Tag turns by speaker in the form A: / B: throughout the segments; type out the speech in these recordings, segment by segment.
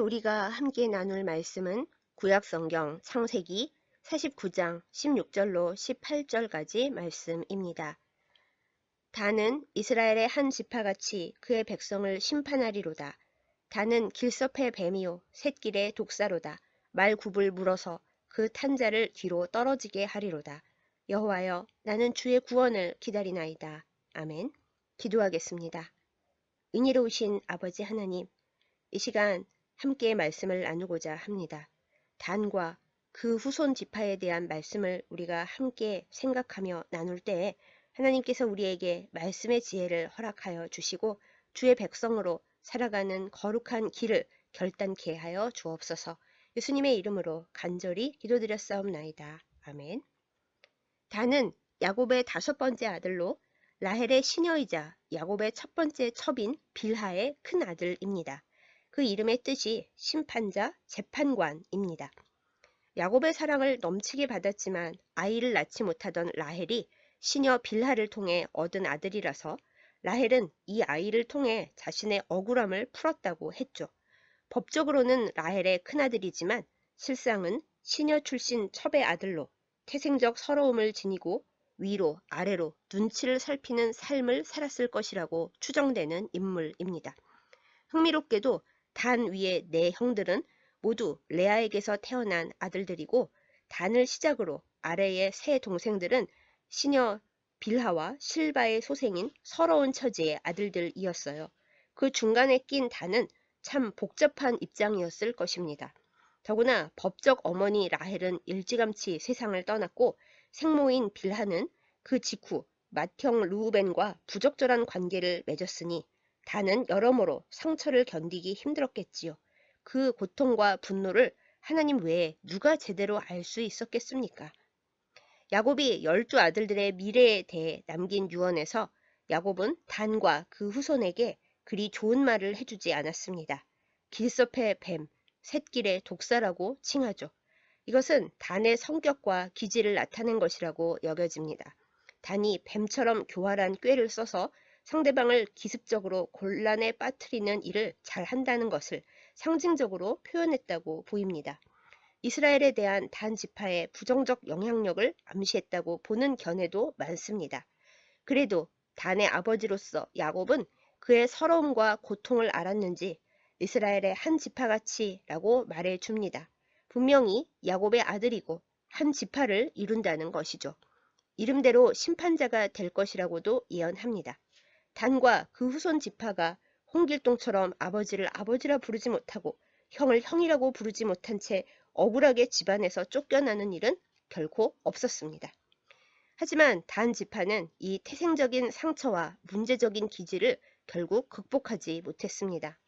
A: 우리가 함께 나눌 말씀은 구약성경 창세기 49장 16절로 18절까지 말씀입니다. 단은 이스라엘의 한 지파같이 그의 백성을 심판하리로다. 단은 길섭의 뱀이요 샛길의 독사로다. 말굽을 물어서 그 탄자를 뒤로 떨어지게 하리로다. 여호와여, 나는 주의 구원을 기다리나이다. 아멘. 기도하겠습니다. 은혜로우신 아버지 하나님, 이 시간 함께 말씀을 나누고자 합니다. 단과 그 후손 지파에 대한 말씀을 우리가 함께 생각하며 나눌 때에 하나님께서 우리에게 말씀의 지혜를 허락하여 주시고 주의 백성으로 살아가는 거룩한 길을 결단케 하여 주옵소서. 예수님의 이름으로 간절히 기도드렸사옵나이다. 아멘. 단은 야곱의 5번째 아들로 라헬의 시녀이자 야곱의 첫 번째 첩인 빌하의 큰 아들입니다. 그 이름의 뜻이 심판자, 재판관입니다. 야곱의 사랑을 넘치게 받았지만 아이를 낳지 못하던 라헬이 시녀 빌하를 통해 얻은 아들이라서 라헬은 이 아이를 통해 자신의 억울함을 풀었다고 했죠. 법적으로는 라헬의 큰아들이지만 실상은 시녀 출신 첩의 아들로 태생적 서러움을 지니고 위로 아래로 눈치를 살피는 삶을 살았을 것이라고 추정되는 인물입니다. 흥미롭게도 단 위의 네 형들은 모두 레아에게서 태어난 아들들이고 단을 시작으로 아래의 세 동생들은 시녀 빌하와 실바의 소생인 서러운 처지의 아들들이었어요. 그 중간에 낀 단은 참 복잡한 입장이었을 것입니다. 더구나 법적 어머니 라헬은 일찌감치 세상을 떠났고 생모인 빌하는 그 직후 맏형 르우벤과 부적절한 관계를 맺었으니 단은 여러모로 상처를 견디기 힘들었겠지요. 그 고통과 분노를 하나님 외에 누가 제대로 알 수 있었겠습니까? 야곱이 12 아들들의 미래에 대해 남긴 유언에서 야곱은 단과 그 후손에게 그리 좋은 말을 해주지 않았습니다. 길섭의 뱀, 샛길의 독사라고 칭하죠. 이것은 단의 성격과 기질을 나타낸 것이라고 여겨집니다. 단이 뱀처럼 교활한 꾀를 써서 상대방을 기습적으로 곤란에 빠뜨리는 일을 잘 한다는 것을 상징적으로 표현했다고 보입니다. 이스라엘에 대한 단 지파의 부정적 영향력을 암시했다고 보는 견해도 많습니다. 그래도 단의 아버지로서 야곱은 그의 서러움과 고통을 알았는지 이스라엘의 한 지파같이라고 말해줍니다. 분명히 야곱의 아들이고 한 지파를 이룬다는 것이죠. 이름대로 심판자가 될 것이라고도 예언합니다. 단과 그 후손 지파가 홍길동처럼 아버지를 아버지라 부르지 못하고 형을 형이라고 부르지 못한 채 억울하게 집안에서 쫓겨나는 일은 결코 없었습니다. 하지만 단 지파는 이 태생적인 상처와 문제적인 기질을 결국 극복하지 못했습니다.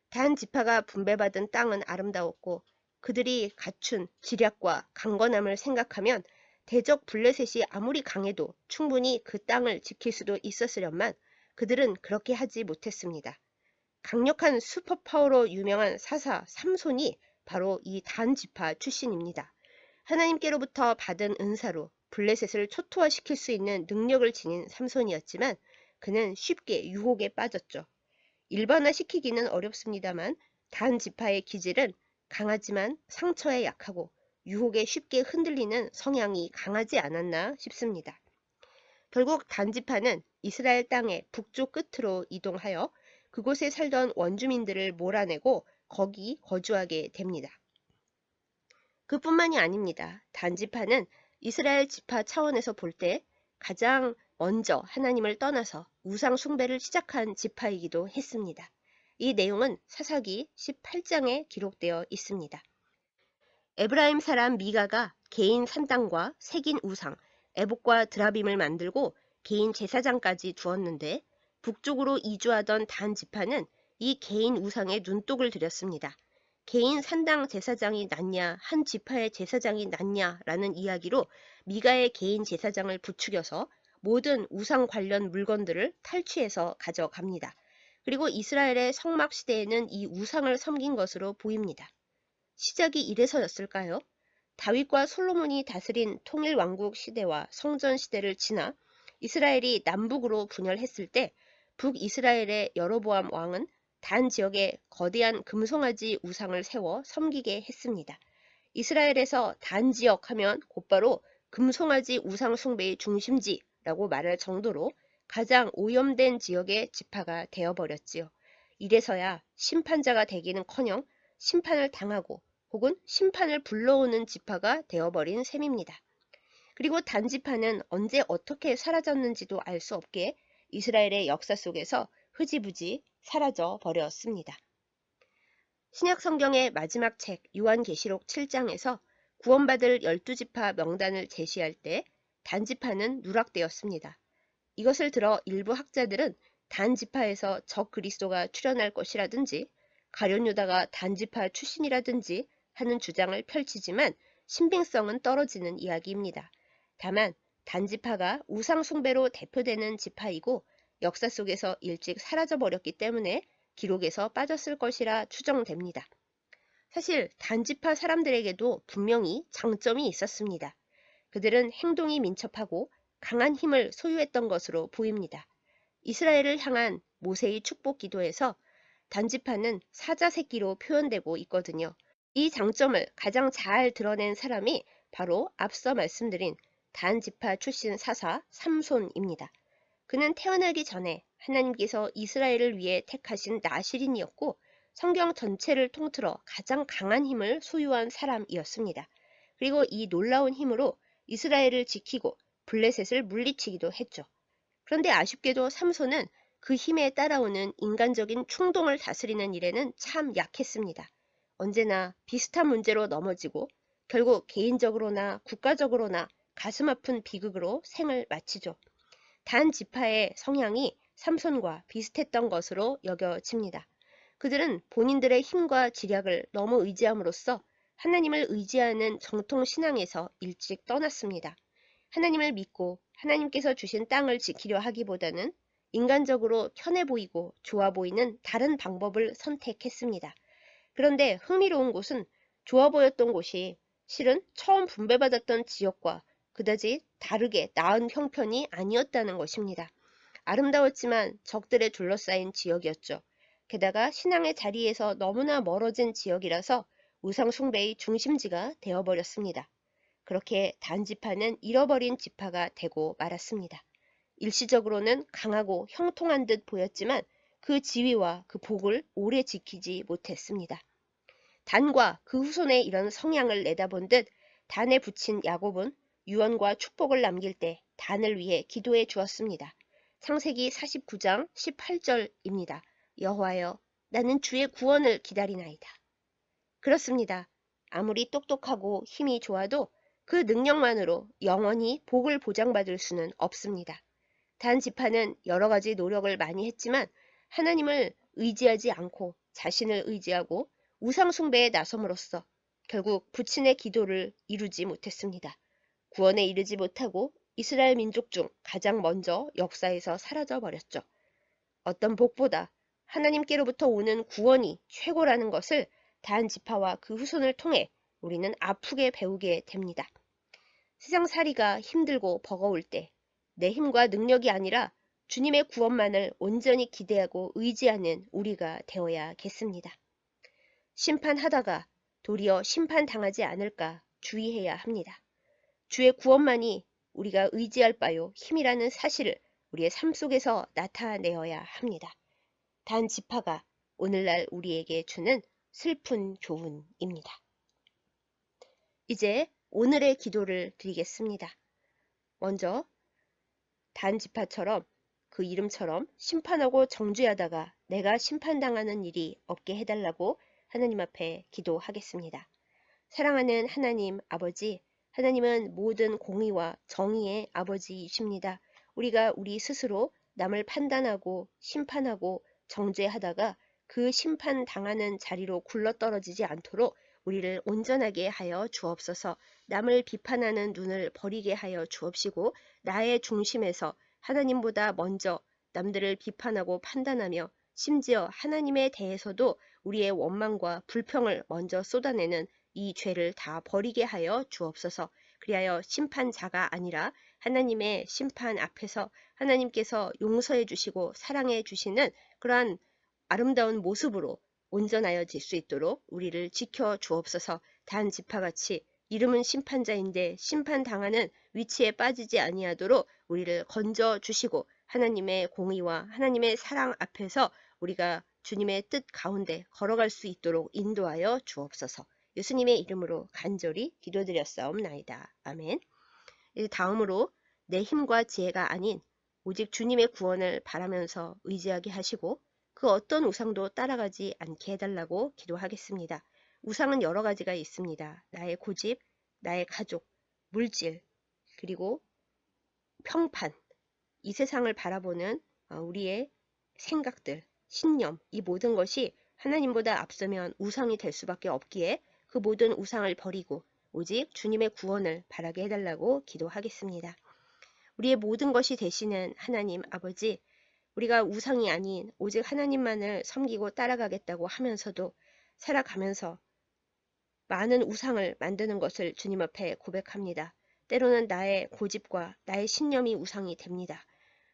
A: 단 지파가 분배받은 땅은 아름다웠고 그들이 갖춘 지략과 강건함을 생각하면 대적 블레셋이 아무리 강해도 충분히 그 땅을 지킬 수도 있었으련만 그들은 그렇게 하지 못했습니다. 강력한 슈퍼파워로 유명한 사사 삼손이 바로 이 단 지파 출신입니다. 하나님께로부터 받은 은사로 블레셋을 초토화시킬 수 있는 능력을 지닌 삼손이었지만 그는 쉽게 유혹에 빠졌죠. 일반화시키기는 어렵습니다만 단 지파의 기질은 강하지만 상처에 약하고 유혹에 쉽게 흔들리는 성향이 강하지 않았나 싶습니다. 결국 단 지파는 이스라엘 땅의 북쪽 끝으로 이동하여 그곳에 살던 원주민들을 몰아내고 거기 거주하게 됩니다. 그뿐만이 아닙니다. 단 지파는 이스라엘 지파 차원에서 볼 때 가장 먼저 하나님을 떠나서 우상 숭배를 시작한 지파이기도 했습니다. 이 내용은 사사기 18장에 기록되어 있습니다. 에브라임 사람 미가가 개인 산당과 새긴 우상, 에봇과 드라빔을 만들고 개인 제사장까지 두었는데 북쪽으로 이주하던 단 지파는 이 개인 우상에 눈독을 들였습니다. 개인 산당 제사장이 낫냐, 한 지파의 제사장이 낫냐라는 이야기로 미가의 개인 제사장을 부추겨서 모든 우상 관련 물건들을 탈취해서 가져갑니다. 그리고 이스라엘의 성막 시대에는 이 우상을 섬긴 것으로 보입니다. 시작이 이래서였을까요? 다윗과 솔로몬이 다스린 통일왕국 시대와 성전 시대를 지나 이스라엘이 남북으로 분열했을 때 북이스라엘의 여로보암 왕은 단 지역에 거대한 금송아지 우상을 세워 섬기게 했습니다. 이스라엘에서 단 지역 하면 곧바로 금송아지 우상 숭배의 중심지라고 말할 정도로 가장 오염된 지역의 지파가 되어버렸지요. 이래서야 심판자가 되기는커녕 심판을 당하고 혹은 심판을 불러오는 지파가 되어버린 셈입니다. 그리고 단지파는 언제 어떻게 사라졌는지도 알 수 없게 이스라엘의 역사 속에서 흐지부지 사라져 버렸습니다. 신약 성경의 마지막 책 요한계시록 7장에서 구원받을 12지파 명단을 제시할 때 단지파는 누락되었습니다. 이것을 들어 일부 학자들은 단지파에서 적 그리스도가 출현할 것이라든지 가룟 유다가 단지파 출신이라든지 하는 주장을 펼치지만 신빙성은 떨어지는 이야기입니다. 다만 단지파가 우상 숭배로 대표되는 지파이고 역사 속에서 일찍 사라져버렸기 때문에 기록에서 빠졌을 것이라 추정됩니다. 사실 단지파 사람들에게도 분명히 장점이 있었습니다. 그들은 행동이 민첩하고 강한 힘을 소유했던 것으로 보입니다. 이스라엘을 향한 모세의 축복 기도에서 단지파는 사자 새끼로 표현되고 있거든요. 이 장점을 가장 잘 드러낸 사람이 바로 앞서 말씀드린 단지파 출신 사사 삼손입니다. 그는 태어나기 전에 하나님께서 이스라엘을 위해 택하신 나실인이었고 성경 전체를 통틀어 가장 강한 힘을 소유한 사람이었습니다. 그리고 이 놀라운 힘으로 이스라엘을 지키고 블레셋을 물리치기도 했죠. 그런데 아쉽게도 삼손은 그 힘에 따라오는 인간적인 충동을 다스리는 일에는 참 약했습니다. 언제나 비슷한 문제로 넘어지고 결국 개인적으로나 국가적으로나 가슴 아픈 비극으로 생을 마치죠. 단 지파의 성향이 삼손과 비슷했던 것으로 여겨집니다. 그들은 본인들의 힘과 지략을 너무 의지함으로써 하나님을 의지하는 정통 신앙에서 일찍 떠났습니다. 하나님을 믿고 하나님께서 주신 땅을 지키려 하기보다는 인간적으로 편해 보이고 좋아 보이는 다른 방법을 선택했습니다. 그런데 흥미로운 것은 좋아 보였던 곳이 실은 처음 분배받았던 지역과 그다지 다르게 나은 형편이 아니었다는 것입니다. 아름다웠지만 적들에 둘러싸인 지역이었죠. 게다가 신앙의 자리에서 너무나 멀어진 지역이라서 우상 숭배의 중심지가 되어버렸습니다. 그렇게 단지파는 잃어버린 지파가 되고 말았습니다. 일시적으로는 강하고 형통한 듯 보였지만 그 지위와 그 복을 오래 지키지 못했습니다. 단과 그 후손의 이런 성향을 내다본 듯 단에 붙인 야곱은 유언과 축복을 남길 때 단을 위해 기도해 주었습니다. 창세기 49장 18절입니다. 여호와여, 나는 주의 구원을 기다리나이다. 그렇습니다. 아무리 똑똑하고 힘이 좋아도 그 능력만으로 영원히 복을 보장받을 수는 없습니다. 단 지파는 여러 가지 노력을 많이 했지만 하나님을 의지하지 않고 자신을 의지하고 우상 숭배에 나섬으로써 결국 부친의 기도를 이루지 못했습니다. 구원에 이르지 못하고 이스라엘 민족 중 가장 먼저 역사에서 사라져 버렸죠. 어떤 복보다 하나님께로부터 오는 구원이 최고라는 것을 단 지파와 그 후손을 통해 우리는 아프게 배우게 됩니다. 세상살이가 힘들고 버거울 때 내 힘과 능력이 아니라 주님의 구원만을 온전히 기대하고 의지하는 우리가 되어야겠습니다. 심판하다가 도리어 심판당하지 않을까 주의해야 합니다. 주의 구원만이 우리가 의지할 바요 힘이라는 사실을 우리의 삶 속에서 나타내어야 합니다. 단 지파가 오늘날 우리에게 주는 슬픈 교훈입니다. 이제 오늘의 기도를 드리겠습니다. 먼저 단 지파처럼 그 이름처럼 심판하고 정죄하다가 내가 심판당하는 일이 없게 해달라고 하나님 앞에 기도하겠습니다. 사랑하는 하나님 아버지, 하나님은 모든 공의와 정의의 아버지이십니다. 우리가 우리 스스로 남을 판단하고 심판하고 정죄하다가 그 심판당하는 자리로 굴러떨어지지 않도록 우리를 온전하게 하여 주옵소서. 남을 비판하는 눈을 버리게 하여 주옵시고 나의 중심에서 하나님보다 먼저 남들을 비판하고 판단하며 심지어 하나님에 대해서도 우리의 원망과 불평을 먼저 쏟아내는 이 죄를 다 버리게 하여 주옵소서. 그리하여 심판자가 아니라 하나님의 심판 앞에서 하나님께서 용서해 주시고 사랑해 주시는 그러한 아름다운 모습으로 온전하여질 수 있도록 우리를 지켜 주옵소서. 단 지파같이 이름은 심판자인데 심판당하는 위치에 빠지지 아니하도록 우리를 건져 주시고 하나님의 공의와 하나님의 사랑 앞에서 우리가 주님의 뜻 가운데 걸어갈 수 있도록 인도하여 주옵소서. 예수님의 이름으로 간절히 기도드렸사옵나이다. 아멘. 다음으로 내 힘과 지혜가 아닌 오직 주님의 구원을 바라면서 의지하게 하시고 그 어떤 우상도 따라가지 않게 해달라고 기도하겠습니다. 우상은 여러 가지가 있습니다. 나의 고집, 나의 가족, 물질, 그리고 평판, 이 세상을 바라보는 우리의 생각들, 신념, 이 모든 것이 하나님보다 앞서면 우상이 될 수밖에 없기에 그 모든 우상을 버리고 오직 주님의 구원을 바라게 해달라고 기도하겠습니다. 우리의 모든 것이 되시는 하나님 아버지, 우리가 우상이 아닌 오직 하나님만을 섬기고 따라가겠다고 하면서도 살아가면서 많은 우상을 만드는 것을 주님 앞에 고백합니다. 때로는 나의 고집과 나의 신념이 우상이 됩니다.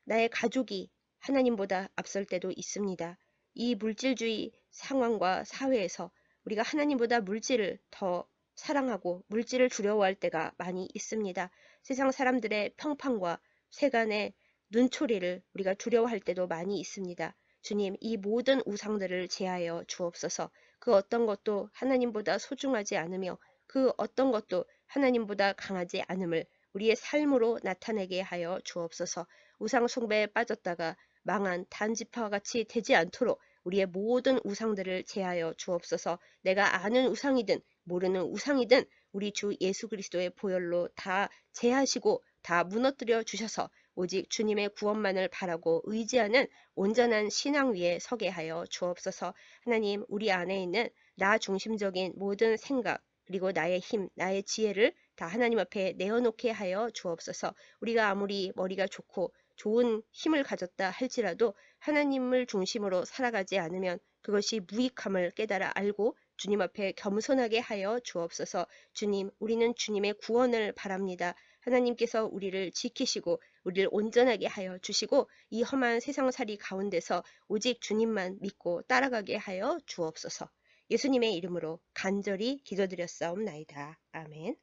A: 나의 가족이 하나님보다 앞설 때도 있습니다. 이 물질주의 상황과 사회에서 우리가 하나님보다 물질을 더 사랑하고 물질을 두려워할 때가 많이 있습니다. 세상 사람들의 평판과 세간의 눈초리를 우리가 두려워할 때도 많이 있습니다. 주님, 이 모든 우상들을 제하여 주옵소서. 그 어떤 것도 하나님보다 소중하지 않으며 그 어떤 것도 하나님보다 강하지 않음을 우리의 삶으로 나타내게 하여 주옵소서. 우상 숭배에 빠졌다가 망한 단지파와 같이 되지 않도록 우리의 모든 우상들을 제하여 주옵소서. 내가 아는 우상이든 모르는 우상이든 우리 주 예수 그리스도의 보혈로 다 제하시고 다 무너뜨려 주셔서 오직 주님의 구원만을 바라고 의지하는 온전한 신앙 위에 서게 하여 주옵소서. 하나님, 우리 안에 있는 나 중심적인 모든 생각 그리고 나의 힘, 나의 지혜를 다 하나님 앞에 내어놓게 하여 주옵소서. 우리가 아무리 머리가 좋고 좋은 힘을 가졌다 할지라도 하나님을 중심으로 살아가지 않으면 그것이 무익함을 깨달아 알고 주님 앞에 겸손하게 하여 주옵소서. 주님, 우리는 주님의 구원을 바랍니다. 하나님께서 우리를 지키시고 우리를 온전하게 하여 주시고 이 험한 세상살이 가운데서 오직 주님만 믿고 따라가게 하여 주옵소서. 예수님의 이름으로 간절히 기도드렸사옵나이다. 아멘.